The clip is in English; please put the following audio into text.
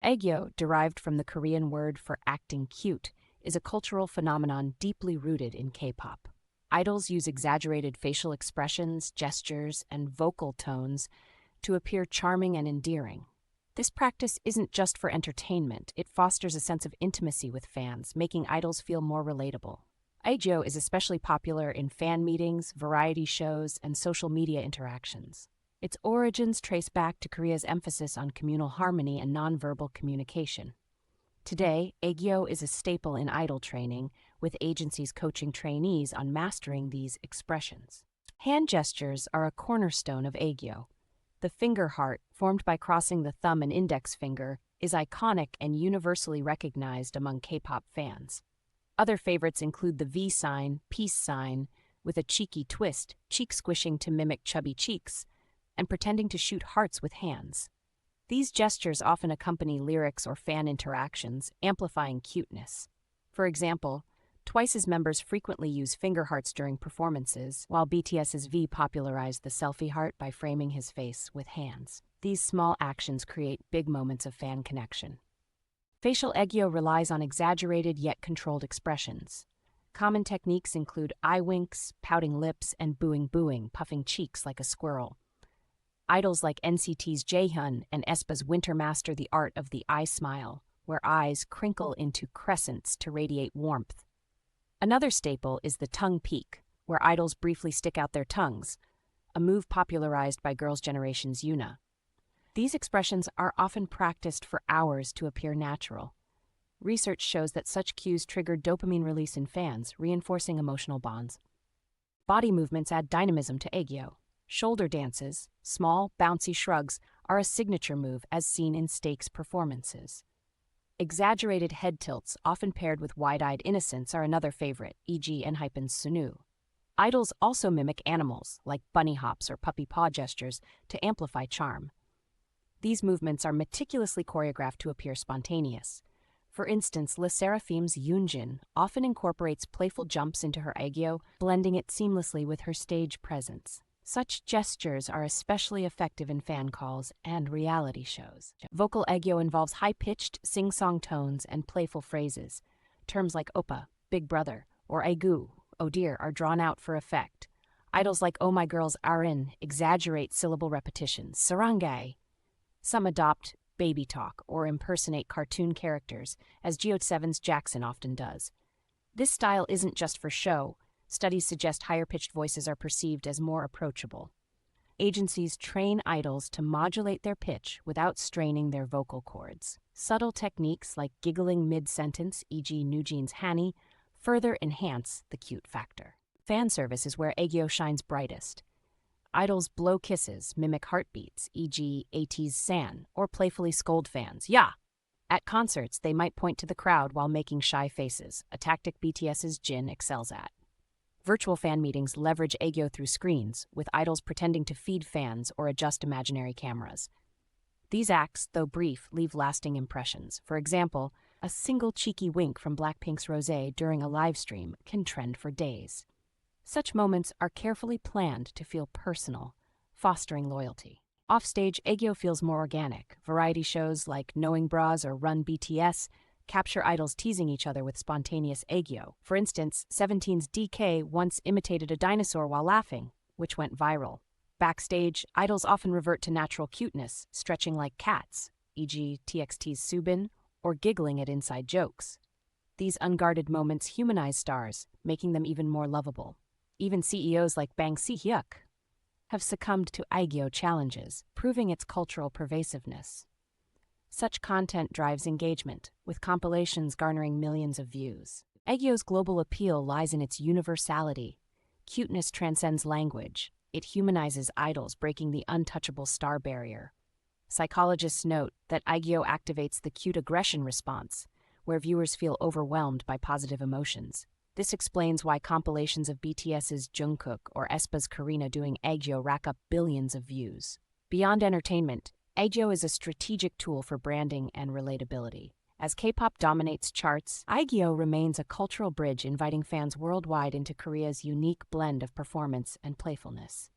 Aegyo, derived from the Korean word for acting cute, is a cultural phenomenon deeply rooted in K-pop. Idols use exaggerated facial expressions, gestures, and vocal tones to appear charming and endearing. This practice isn't just for entertainment, it fosters a sense of intimacy with fans, making idols feel more relatable. Aegyo is especially popular in fan meetings, variety shows, and social media interactions. Its origins trace back to Korea's emphasis on communal harmony and nonverbal communication. Today, Aegyo is a staple in idol training, with agencies coaching trainees on mastering these expressions. Hand gestures are a cornerstone of Aegyo. The finger heart, formed by crossing the thumb and index finger, is iconic and universally recognized among K-pop fans. Other favorites include the V sign, peace sign, with a cheeky twist, cheek squishing to mimic chubby cheeks, and pretending to shoot hearts with hands. These gestures often accompany lyrics or fan interactions, amplifying cuteness. For example, Twice's members frequently use finger hearts during performances, while BTS's V popularized the selfie heart by framing his face with hands. These small actions create big moments of fan connection. Facial Aegyo relies on exaggerated yet controlled expressions. Common techniques include eye winks, pouting lips, and bbuing, puffing cheeks like a squirrel. Idols like NCT's Jaehyun and aespa's Winter master the art of the eye smile, where eyes crinkle into crescents to radiate warmth. Another staple is the tongue peek, where idols briefly stick out their tongues, a move popularized by Girls' Generation's Yuna. These expressions are often practiced for hours to appear natural. Research shows that such cues trigger dopamine release in fans, reinforcing emotional bonds. Body movements add dynamism to Aegyo. Shoulder dances, small, bouncy shrugs, are a signature move as seen in stakes performances. Exaggerated head tilts, often paired with wide-eyed innocence, are another favorite, e.g. Enhypen's Sunu. Idols also mimic animals, like bunny hops or puppy paw gestures, to amplify charm. These movements are meticulously choreographed to appear spontaneous. For instance, Le Sserafim's Yoonjin often incorporates playful jumps into her Aegyo, blending it seamlessly with her stage presence. Such gestures are especially effective in fan calls and reality shows. Vocal Aegyo involves high-pitched, sing-song tones and playful phrases. Terms like oppa, big brother, or aegu, oh dear, are drawn out for effect. Idols like Oh My Girl's Arin exaggerate syllable repetitions, sarangae. Some adopt baby talk or impersonate cartoon characters, as GOT7's Jackson often does. This style isn't just for show. Studies suggest higher-pitched voices are perceived as more approachable. Agencies train idols to modulate their pitch without straining their vocal cords. Subtle techniques like giggling mid-sentence, e.g. NewJeans' Hanni, further enhance the cute factor. Fan service is where Aegyo shines brightest. Idols blow kisses, mimic heartbeats, e.g. AT's San, or playfully scold fans, "Ya!" At concerts, they might point to the crowd while making shy faces, a tactic BTS's Jin excels at. Virtual fan meetings leverage Aegyo through screens, with idols pretending to feed fans or adjust imaginary cameras. These acts, though brief, leave lasting impressions. For example, a single cheeky wink from Blackpink's Rosé during a live stream can trend for days. Such moments are carefully planned to feel personal, fostering loyalty. Offstage, Aegyo feels more organic. Variety shows like Knowing Bras or Run BTS capture idols teasing each other with spontaneous Aegyo. For instance, Seventeen's DK once imitated a dinosaur while laughing, which went viral. Backstage, idols often revert to natural cuteness, stretching like cats, e.g. TXT's Subin, or giggling at inside jokes. These unguarded moments humanize stars, making them even more lovable. Even CEOs like Bang Si-hyuk have succumbed to Aegyo challenges, proving its cultural pervasiveness. Such content drives engagement, with compilations garnering millions of views. Aegyo's global appeal lies in its universality. Cuteness transcends language. It humanizes idols, breaking the untouchable star barrier. Psychologists note that Aegyo activates the cute aggression response, where viewers feel overwhelmed by positive emotions. This explains why compilations of BTS's Jungkook or aespa's Karina doing Aegyo rack up billions of views. Beyond entertainment, Aegyo is a strategic tool for branding and relatability. As K-pop dominates charts, Aegyo remains a cultural bridge inviting fans worldwide into Korea's unique blend of performance and playfulness.